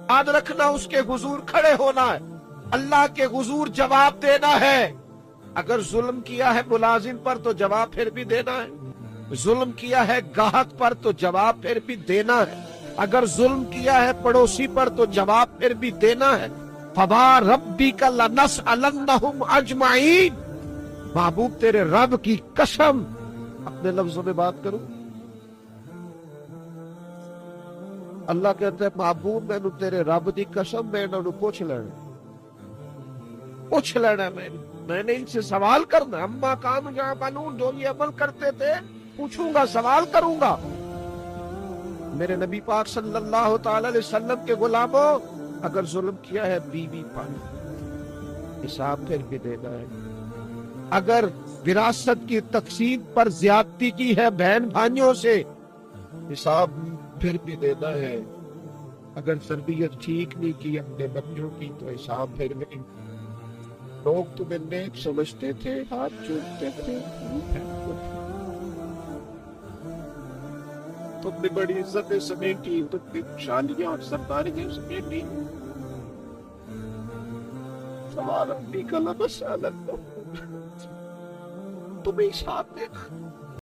याद रखना, उसके हुजूर खड़े होना है, अल्लाह के हुजूर जवाब देना है। अगर जुल्म किया है मुलाजिम पर तो जवाब फिर भी देना है, जुल्म किया है गाहक पर तो जवाब फिर भी देना है, अगर जुल्म किया है पड़ोसी पर तो जवाब फिर भी देना है। फबा रब्बिका लनसअलन्नहुम अजमाइन, महबूब तेरे रब की कसम, अपने लफ्जों में बात करूं, अल्लाह कहता है महबूब मैनू तेरे रब की कसम, मैं इन्होंने पूछ लेना मैंने इनसे सवाल करना। अम्मा कानू जहां कानून, जो ये अमल करते थे पूछूंगा, सवाल करूंगा। मेरे नबी पाक सल्लल्लाहु ताला अलैहि वसल्लम के गुलामों, अगर जुल्म किया है बीवी पर, हिसाब फिर भी देना है। अगर विरासत की तकसीम पर ज्यादती की है बहन भाइयों से, हिसाब फिर भी देना है। अगर तरबियत ठीक नहीं की अपने बच्चों की तो हिसाब फिर भी। लोग तुम्हें नेक समझते थे, हाथ जोड़ते थे, तुमने बड़ी इज्जतें समेटी, तुमने खुशहालियां और सरदारियां समेटी। सवाल अपनी कलम तुम्हें हिसाब देना।